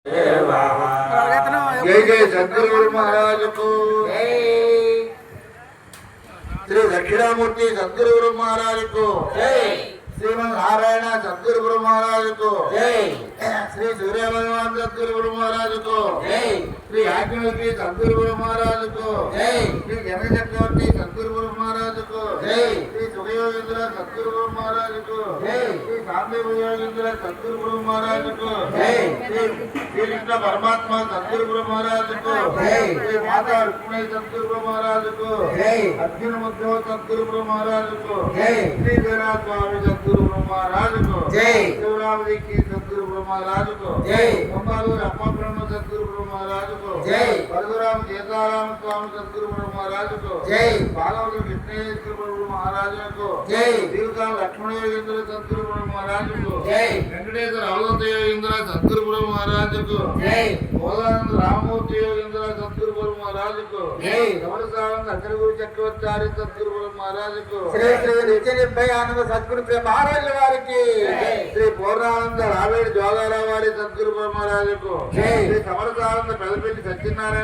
जय जय सद्गुरु महाराज को। श्री दक्षिणामूर्ति सद्गुरु महाराज को। श्रीमन नारायण सद्गुरु महाराज को। श्री सूर्य भगवान सद्गुरु महाराज को। श्री आत्मवती सद्गुरु महाराज को। श्री जन चक्रवर्ती सद्गुरु महाराज को। श्री सुखयोगेंद्र सद्गुरु महाराज को। श्री शांतिभ योगेंद्र सद्गुरु महाराज को। श्री कृष्ण परमात्मा सद्गुरु महाराज को। श्री माता रुक्मिणी सद्गुरु महाराज को। अर्जुन मुद्दो सद्गुरु महाराज को। श्री जगन्नाथ स्वामी सद्गुरु महाराज को। शिवराम की सद्गुरु महाराज को। अंबालूर अप्पा ब्रह्म सद्गुरु महाराज को। परशुराम सीताराम स्वामी सद्गुरु महाराज को। भागवत कृष्णेश्वर महाराज को। देवता लक्ष्मण योगेंद्र सद्गुरु महाराज को। वेंकटेश्वर अवधूत योगेंद्र सद्गुरु महाराज को। बोधानंद राममूर्ति योगेंद्र सद्गुरु महाराज को। समरसानंद अग्रगुरु चक्रवर्ती सद्गुरु महाराज को। श्री श्री नित्य निर्भयानंद सद्गुरु महाराज वाరికి శ్రీ పూర్ణానంద రావేడి జోగారావు వారి సద్గురు महाराज को। శ్రీ సమరసానంద పెదపల్లి సత్యనారాయణ